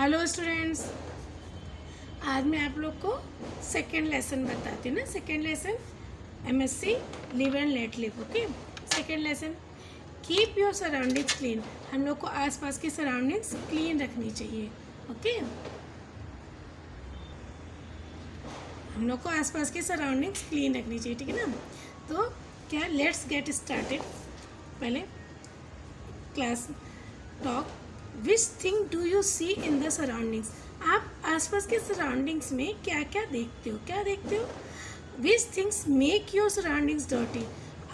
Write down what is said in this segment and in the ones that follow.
Hello students, आज मैं आप लोग को सेकेंड लेसन बताती हूँ ना। Second lesson MSc live and let live. Okay, second lesson keep your surroundings clean. हम लोग को आसपास की सराउंडिंग्स क्लीन रखनी चाहिए। ओके, हम लोग को आसपास की सराउंडिंग्स क्लीन रखनी चाहिए, ठीक है ना। तो क्या, लेट्स गेट स्टार्टेड। पहले class talk which thing do you see in the surroundings. आप आसपास के सराउंडिंग्स में क्या क्या देखते हो, क्या देखते हो। Which things make your surroundings dirty.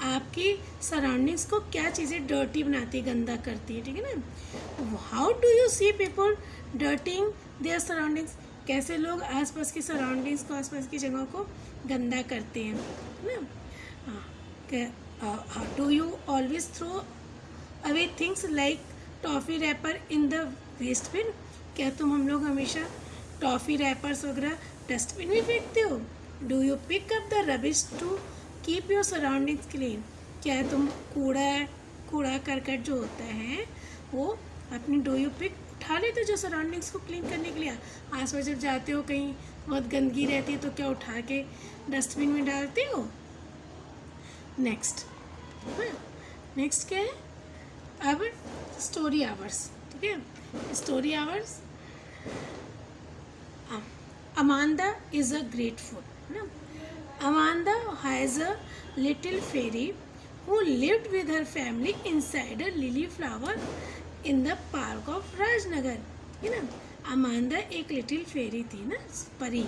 आपकी सराउंडिंग्स को क्या चीज़ें डर्टी बनाती है, गंदा करती है, ठीक है ना। How do you see people dirtying there surroundings. कैसे लोग आसपास की सराउंडिंग्स को, आसपास की जगहों को गंदा करते हैं, है ना। Do you always throw away things like toffee wrapper in the waste bin. क्या हम लोग हमेशा टॉफ़ी रैपर्स वगैरह डस्टबिन में फेंकते हो। Do you pick up the rubbish to keep your surroundings clean. क्या तुम कूड़ा करकट जो होता है वो अपनी डू यू पिक उठा लेते हो, जो सराउंडिंग्स को क्लीन करने के लिए। आसपास जब जाते हो कहीं बहुत गंदगी रहती है तो क्या उठा के डस्टबिन में डालते हो। नेक्स्ट क्या है, अब स्टोरी आवर्स, ठीक है। Story hours, Amanda is a great food ना। Amanda has a little fairy who lived with her family inside a lily flower in the park of Rajnagar, है ना। अमांदा एक लिटिल फेरी थी ना, परी।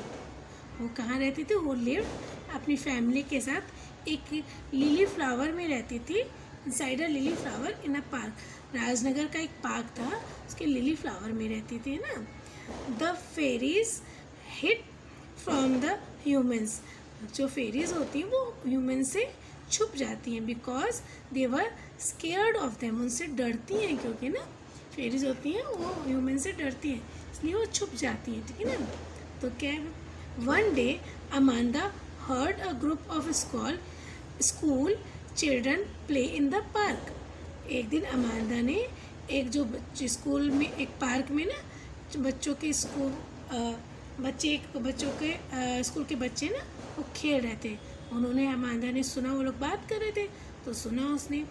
वो कहाँ रहती थी, वो लिव्ड अपनी फैमिली के साथ एक लिली फ्लावर में रहती थी। Inside a lily flower in a park. Rajnagar का एक पार्क था, उसके लिली फ्लावर में रहती थी ना। The fairies hid from the humans. जो फेरीज होती हैं वो ह्यूमन से छुप जाती हैं, because they were scared of them. उनसे डरती हैं, क्योंकि ना फेरीज होती हैं वो ह्यूमन से डरती हैं, इसलिए वो छुप जाती हैं, ठीक है ना। तो क्या, one day Amanda heard a group of school children play in the park. एक दिन अमांदा ने एक जो स्कूल में, एक पार्क में ना बच्चों के स्कूल बच्चों के स्कूल के बच्चे ना वो खेल रहे थे। उन्होंने, अमांदा ने सुना, वो लोग बात कर रहे थे तो सुना उसने,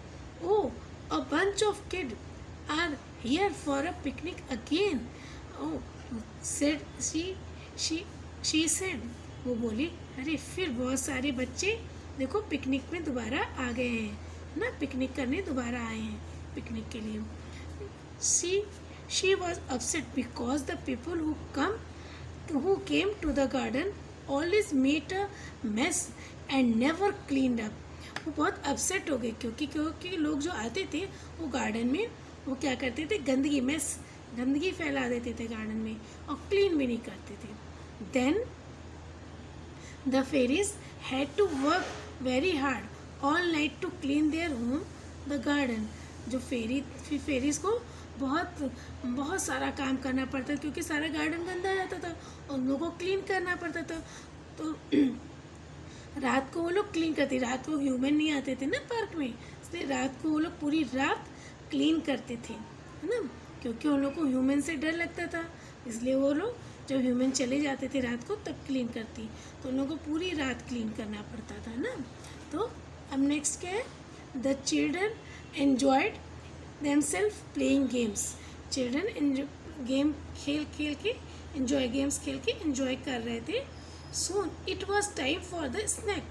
oh a bunch of kid are here for a picnic again. Oh said she said, वो बोली, अरे फिर बहुत सारे बच्चे देखो पिकनिक में दोबारा आ गए हैं ना, पिकनिक करने दोबारा आए हैं पिकनिक के लिए। She was upset because the people who came to the garden always made a mess and never cleaned up. वो बहुत अपसेट हो गए क्योंकि लोग जो आते थे वो गार्डन में वो क्या करते थे, गंदगी फैला देते थे गार्डन में और क्लीन भी नहीं करते थे। Then the fairies had to work very hard all night to clean their home the garden. जो फेरीज को बहुत सारा काम करना पड़ता था, क्योंकि सारा गार्डन गंदा रहता था और उन लोगों को क्लीन करना पड़ता था। तो रात को वो लोग क्लीन करते, रात को ह्यूमन नहीं आते थे ना पार्क में, इसलिए रात को वो लोग पूरी रात क्लीन करते थे, है ना। क्योंकि उन लोग को ह्यूमन से डर लगता था, इसलिए वो लोग जब ह्यूमन चले जाते थे रात को तब क्लीन करती, तो उन लोगों को पूरी रात क्लीन करना पड़ता था ना। तो अब नेक्स्ट क्या है, the children enjoyed themselves playing games. Children game खेल के गेम्स खेल के एंजॉय कर रहे थे। Soon it was time for the snack.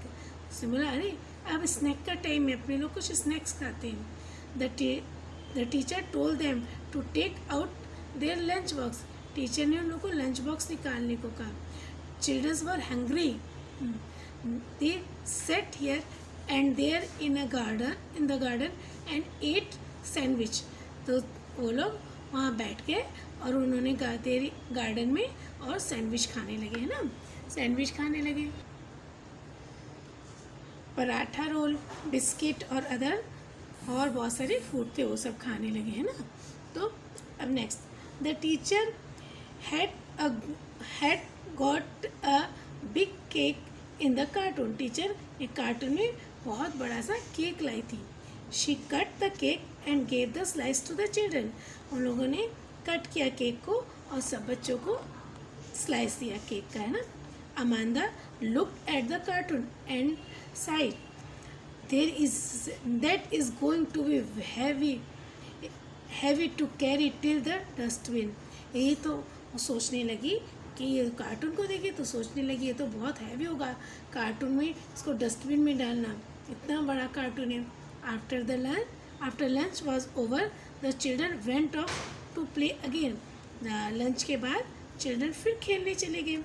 उसने बोला, अरे अब स्नैक का टाइम है, अपने लोग कुछ स्नैक्स खाते हैं। The teacher told them to take out their lunch box. Teacher ने उन लोगों को लंच बॉक्स निकालने को कहा। Childrens were hungry, they sat here and there in the garden and ate sandwich. तो वो लोग वहाँ बैठ गए और उन्होंने गार्डन में और सैंडविच खाने लगे, है ना, सैंडविच खाने लगे। पराठा, रोल, बिस्किट और अदर और बहुत सारे फूड थे, वो सब खाने लगे, है ना। तो अब next, the teacher had got a big cake in the cartoon. Teacher एक कार्टून में बहुत बड़ा सा केक लाई थी। She cut the cake and gave the slice to the children. उन लोगों ने कट किया केक को और सब बच्चों को स्लाइस दिया केक का, है ना. Amanda look at the cartoon and side that is going to be heavy to carry till the dustbin. यही तो सोचने लगी कि ये कार्टून को देखी तो सोचने लगी ये तो बहुत हैवी होगा कार्टून में इसको डस्टबिन में डालना, इतना बड़ा कार्टून है. After lunch was over the children went off to play again. Lunch के बाद चिल्ड्रन फिर खेलने चले गए.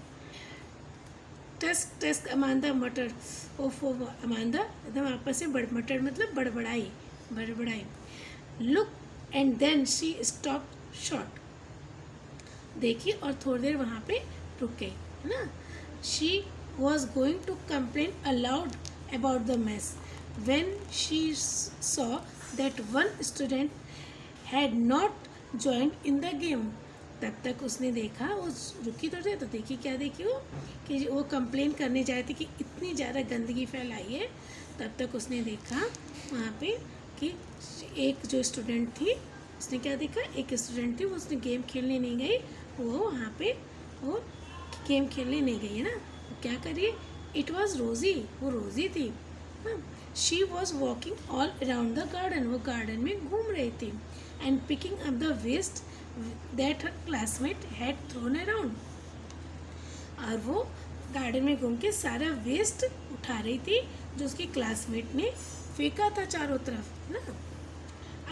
टस्क अमांदा मटर. ओफो अमांदा एकदम आपस में मटर मतलब बड़बड़ाई. Look and then she stop short. देखी और थोड़ी देर वहाँ पे रुक गई, है ना. She was going to complain aloud about the mess when she saw that one student had not joined in the game. तब तक उसने देखा, वो रुकी तो थे तो देखी, क्या देखी वो कि वो कंप्लेन करने जा रहे थे कि इतनी ज़्यादा गंदगी फैलाई है. तब तक उसने देखा वहाँ पे कि एक जो स्टूडेंट थी उसने क्या देखा, एक स्टूडेंट थी वो उसने गेम खेलने नहीं गई, वो वहाँ पे वो गेम खेलने नहीं गई, है ना. वो क्या करिए, इट वॉज रोज़ी, वो रोज़ी थी. She was walking all around the garden, वो गार्डन में घूम रही थी. And picking up the waste that her classmate had thrown around. और वो गार्डन में घूम के सारा वेस्ट उठा रही थी जो उसकी क्लासमेट ने फेंका था चारों तरफ, ना.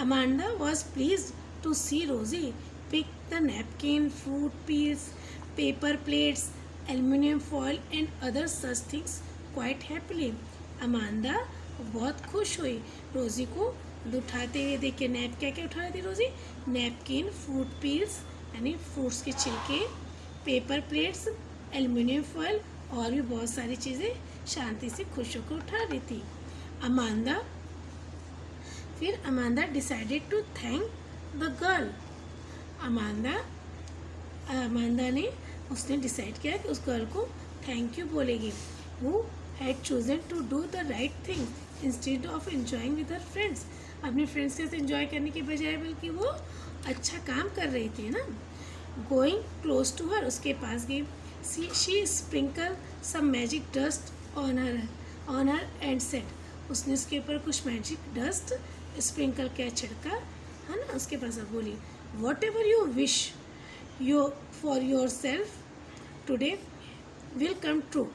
Amanda was please to see Rosie pick the napkin, fruit peels, paper plates, aluminium foil and other such things quite happily. Amanda बहुत खुश हुई रोजी को उठाते हुए देख के. क्या क्या उठा रही थी रोजी, नैपकिन, फ्रूट पील्स यानी फ्रूट्स के छिलके, पेपर प्लेट्स, एल्यूमिनियम फॉयल और भी बहुत सारी चीज़ें शांति से खुश होकर उठा रही थी. Amanda decided to thank the girl. Amanda ने उसने डिसाइड किया कि उस गर्ल को थैंक यू बोलेगी. वो had chosen to do the right thing instead of enjoying with her friends. अपने फ्रेंड्स के साथ एंजॉय करने के बजाय बल्कि वो अच्छा काम कर रही थी ना. गोइंग क्लोज टू हर, उसके पास गई. She sprinkle some magic dust on her and set. उसने उसके ऊपर कुछ मैजिक डस्ट स्प्रिंकल क्या छिड़का, है ना. उसके पास बोली what ever you wish you for your self today will come true.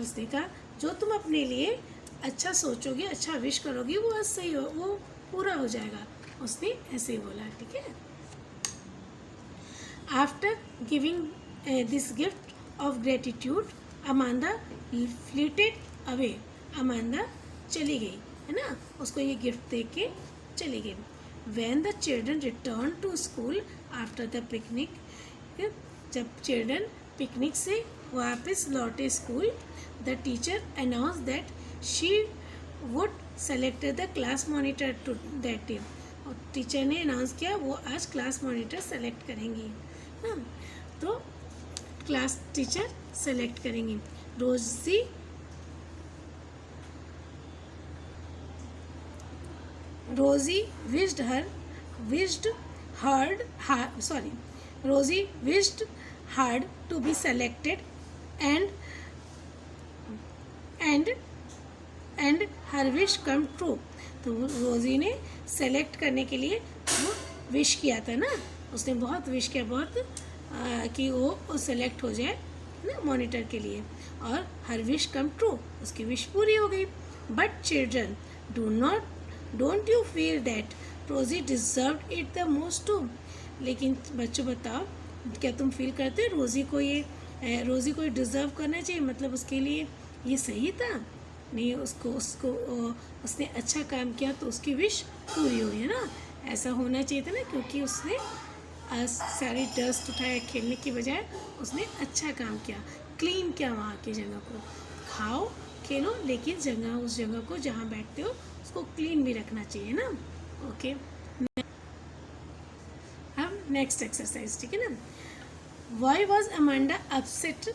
उसने कहा जो तुम अपने लिए अच्छा सोचोगे, अच्छा विश करोगी वो सही हो, वो पूरा हो जाएगा. उसने ऐसे ही बोला, ठीक है. After giving this gift of gratitude Amanda fleeted away. Amanda चली गई, है ना. उसको ये गिफ्ट दे के चली गई. When the children return to school after the picnic, जब चिल्ड्रन पिकनिक से वापस लौटे school, the teacher announce that she would select the class monitor to that day. और टीचर ने अनाउंस किया वो आज क्लास मॉनिटर सेलेक्ट करेंगी, ना. तो क्लास टीचर सेलेक्ट करेंगी. रोजी wished hard to be selected and her wish come true. तो रोजी ने सेलेक्ट करने के लिए वो विश किया था ना. उसने बहुत विश किया, बहुत कि वो सेलेक्ट हो जाए ना मॉनिटर के लिए. और हर विश कम ट्रू, उसकी विश पूरी हो गई. But children don't you feel that Rosie deserved it the most too. लेकिन बच्चों बताओ, क्या तुम फील करते रोजी को डिज़र्व करना चाहिए, मतलब उसके लिए ये सही था. नहीं, उसको उसने अच्छा काम किया तो उसकी विश पूरी हुई, है ना. ऐसा होना चाहिए था ना, क्योंकि उसने सारी डस्ट उठाया खेलने की बजाय उसने अच्छा काम किया, क्लीन किया वहाँ की जगह को. खाओ खेलो लेकिन उस जगह को जहाँ बैठते हो उसको क्लीन भी रखना चाहिए ना. ओके, अब नेक्स्ट एक्सरसाइज, ठीक है ना. Why was Amanda upset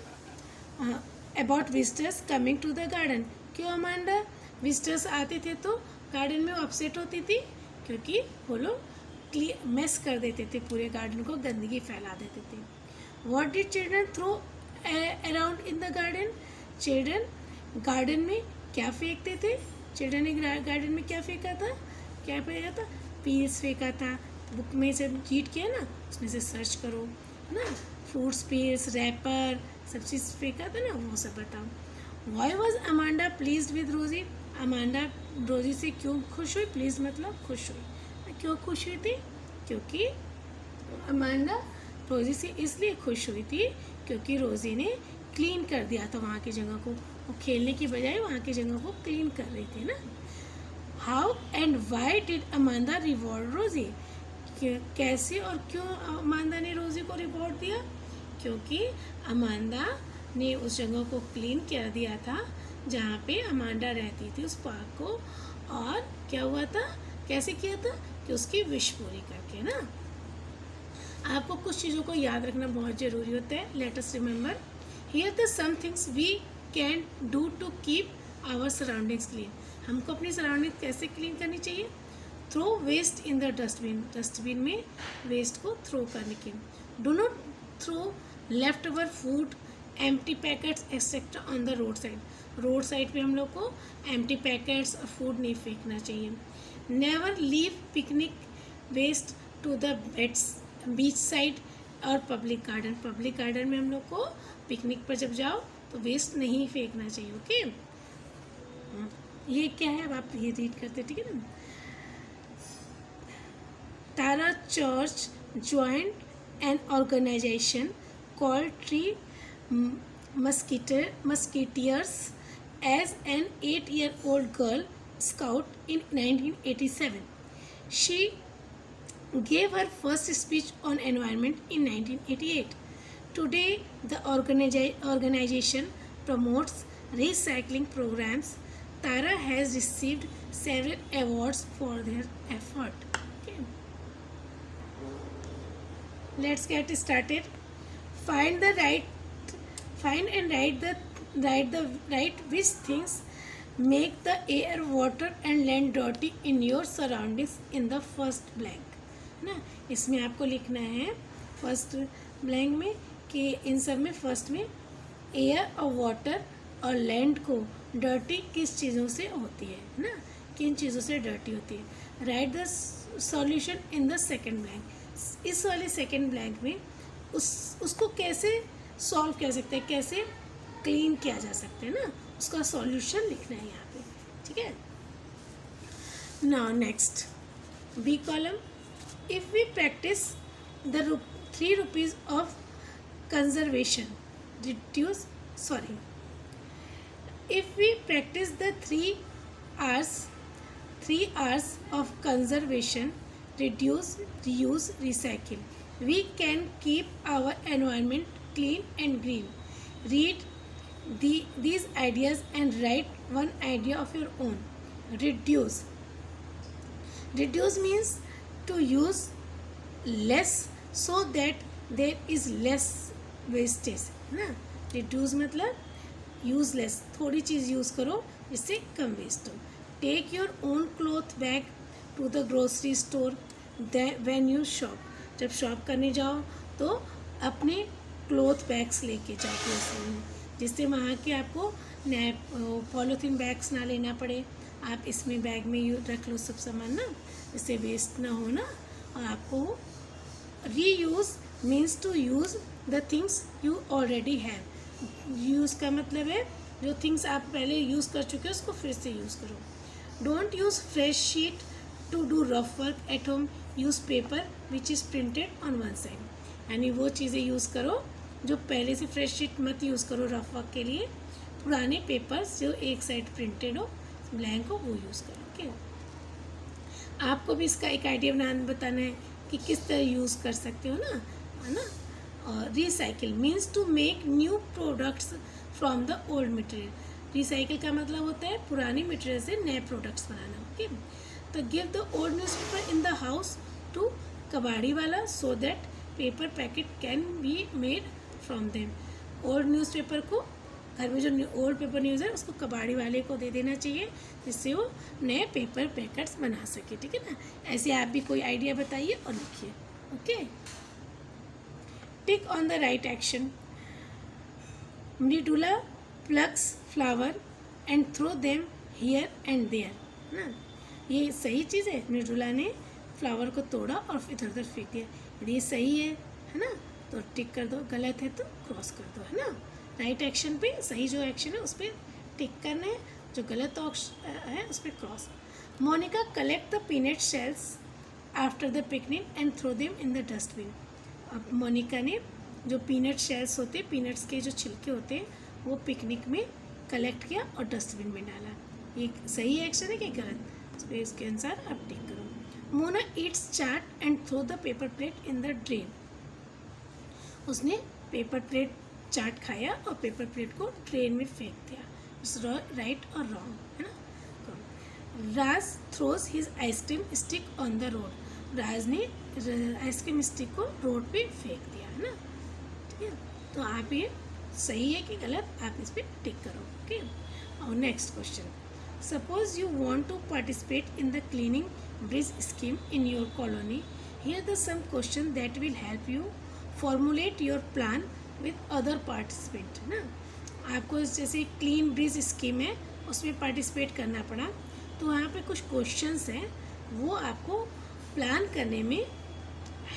about visitors coming to the garden. क्यों विजिटर्स आते थे तो गार्डन में वो अपसेट होती थी? क्योंकि वो लोग मेस कर देते थे, पूरे गार्डन को गंदगी फैला देते थे. What did children throw around in the garden? Children garden में क्या फेंकते थे? चिल्ड्रन ने गार्डन में क्या फेंका था? क्या फेंका था? पील्स फेंका था. बुक में से रीड किया ना, उसमें से सर्च करो ना. फ्रूट्स पील्स, रैपर, सब चीज़ फेंका था ना, वो सब बताओ. Why was Amanda pleased with Rosie? Amanda रोजी से क्यों खुश हुई? प्लीज़ मतलब खुश हुई. क्यों खुश हुई थी? क्योंकि अमांडा रोजी से इसलिए खुश हुई थी क्योंकि रोजी ने क्लीन कर दिया था वहाँ की जगह को. वो खेलने की बजाय वहाँ की जगह को क्लीन कर रही थी ना. How and why did Amanda reward रोजी? कैसे और क्यों अमांडा ने रोजी को रिवॉर्ड दिया? क्योंकि अमांडा ने उस जगह को क्लीन कर दिया था जहाँ पे अमांडा रहती थी, उस पार्क को. और क्या हुआ था? कैसे किया था? कि उसकी विश पूरी करके ना. आपको कुछ चीज़ों को याद रखना बहुत ज़रूरी होता है. Let us remember here the some things we can do to keep our surroundings clean. हमको अपनी सराउंडिंग कैसे क्लीन करनी चाहिए? Throw waste in the dustbin. Dustbin में वेस्ट को थ्रो करने की. Do not throw left over food, empty packets etcetera on the road side. Road side पे हम लोग को एम्प्टी पैकेट्स और फूड नहीं फेंकना चाहिए. Never leave picnic waste to the beach side और पब्लिक गार्डन. पब्लिक गार्डन में हम लोग को पिकनिक पर जब जाओ तो वेस्ट नहीं फेंकना चाहिए. ओके, ये क्या है अब आप ये रीड करते, ठीक है ना. Tara church joined an organisation called tree musketeers as an 8-year-old girl scout in 1987. She gave her first speech on environment in 1988. Today, the organization promotes recycling programs. Tara has received several awards for their effort. Okay. Let's get started. Find and write which things make the air, water and land dirty in your surroundings in the first blank. ना, इसमें आपको लिखना है first blank में कि इन सब में first में एयर और वाटर और लैंड को डर्टी किस चीज़ों से होती है ना, किन चीज़ों से डर्टी होती है. Right the solution in the second blank. इस वाले सेकेंड ब्लैंक में उसको कैसे सॉल्व कर सकते हैं, कैसे क्लीन किया जा सकता है ना, उसका सॉल्यूशन लिखना है यहाँ पे. ठीक है. Now next B column. If we practice the 3 rupees of conservation reduce if we practice the 3 hours of conservation, reduce, reuse, recycle, we can keep our environment clean and green. Read these ideas and write one idea of your own. Reduce means to use less so that there is less wastage ना. Reduce मतलब use less, थोड़ी चीज़ use करो जिससे कम waste हो. Take your own cloth bag to the grocery store when you shop. जब shop करने जाओ तो अपने क्लॉथ बैग्स लेके जाओ ग्रोसरी में, जिससे वहाँ के आपको पॉलीथीन बैग्स ना लेना पड़े. आप इसमें बैग में रख लो सब सामान ना, जिससे वेस्ट ना हो ना. और आपको reuse means to use the things you already have. Use का मतलब है जो थिंग्स आप पहले यूज़ कर चुके हो उसको फिर से यूज़ करो. Don't use fresh sheet to do rough work at home. Use paper which is printed on one side. यानी वो चीज़ें यूज़ करो जो पहले से फ्रेश शीट मत यूज़ करो रफ वर्क के लिए. पुराने पेपर्स जो एक साइड प्रिंटेड हो, ब्लैंक हो, वो यूज़ करो. ओके. आपको भी इसका एक आइडिया बताना है कि किस तरह यूज़ कर सकते हो ना, है ना. और recycle means to make new products from the old material. Recycle का मतलब होता है पुरानी मटेरियल से नए प्रोडक्ट्स बनाना. ओके. तो give the old newspaper in the house to कबाड़ी वाला so that paper packet can be made from them. Old newspaper को घर में जो ओल्ड पेपर न्यूज़ है उसको कबाड़ी वाले को दे देना चाहिए, जिससे वो नए पेपर पैकेट्स बना सके, ठीक है ना। ऐसे आप भी कोई आइडिया बताइए और लिखिए। Okay, tick on the right action. Mridula plucks flower and throw them here and there, ना, ये सही चीज़ है। मृदुला ने फ्लावर को तोड़ा और इधर उधर फेंक दिया। यदि ये सही है ना, तो टिक कर दो, गलत है तो क्रॉस कर दो, है ना। राइट एक्शन पे, सही जो एक्शन है उस पर टिक करना है, जो गलत है उस पर cross. Monika collect the peanut shells after the picnic and throw them in the dustbin. अब मोनिका ने जो पीनट शेल्स होते, पीनट्स के जो छिलके होते हैं, वो पिकनिक में कलेक्ट किया और डस्टबिन में डाला। ये सही एक्शन है कि गलत, इस पर इसके अनुसार आप टिक करो। Mona eats chaat and throw the paper plate in the drain. उसने पेपर प्लेट चाट खाया और पेपर प्लेट को ड्रेन में फेंक दिया। राइट और रॉन्ग, है ना। Raj throws his ice cream stick on the road. Raj ने आइसक्रीम स्टिक को रोड पे फेंक दिया, है ना, ठीक है। तो आप ये सही है कि गलत, आप इस पर टिक करो। ओके, और next question, suppose you want to participate in the cleaning bridge scheme in your colony. Here the some question that will help you formulate your plan with other participant, है ना। आपको जैसे क्लीन ब्रिज स्कीम है उसमें participate करना पड़ा, तो वहाँ पे कुछ क्वेश्चंस हैं, वो आपको प्लान करने में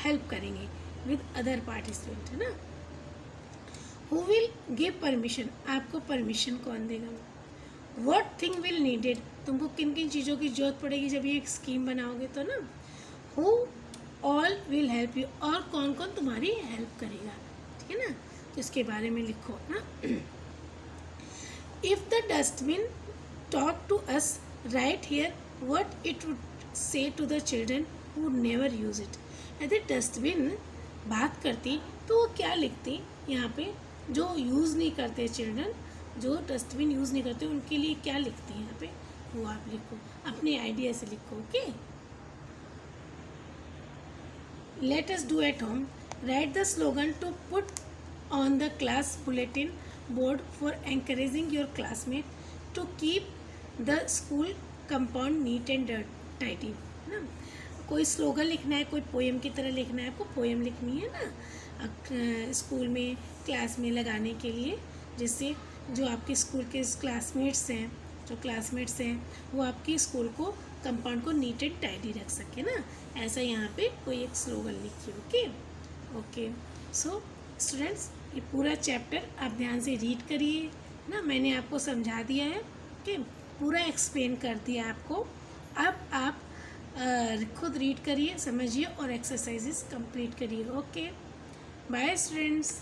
हेल्प करेंगे विद अदर पार्टिसिपेंट, है ना। हु विल गिव परमिशन, आपको परमिशन कौन देगा। व्हाट थिंग विल नीडेड, तुमको किन किन चीज़ों की जरूरत पड़ेगी जब ये एक स्कीम बनाओगे, तो ना। Who all will help you, और कौन कौन तुम्हारी हेल्प करेगा, ठीक है ना। तो इसके बारे में लिखो ना। If the dustbin talk to us, write here what it would say to the children who never use it. यदि डस्टबिन बात करती तो वो क्या लिखती, यहाँ पे जो यूज़ नहीं करते चिल्ड्रन, जो डस्टबिन यूज़ नहीं करते उनके लिए क्या लिखती है यहाँ पे, वो आप लिखो, अपने आइडिया से लिखो। Okay, let us do at home. Write the slogan to put on the class bulletin board for encouraging your classmate to keep the school compound neat and tidy, है ना। कोई स्लोगन लिखना है, कोई पोएम की तरह लिखना है, आपको पोएम लिखनी है ना, स्कूल में क्लास में लगाने के लिए, जिससे जो आपके स्कूल के क्लासमेट्स हैं वो आपके स्कूल को कंपाउंड को नीट एंड टाइडी रख सके ना। ऐसा यहाँ पे कोई एक स्लोगन लिखिए। ओके, सो स्टूडेंट्स, ये पूरा चैप्टर आप ध्यान से रीड करिए ना, मैंने आपको समझा दिया है। ओके, पूरा एक्सप्लेन कर दिया आपको। अब आप खुद रीड करिए, समझिए और एक्सरसाइजेस कंप्लीट करिए। Okay, bye students.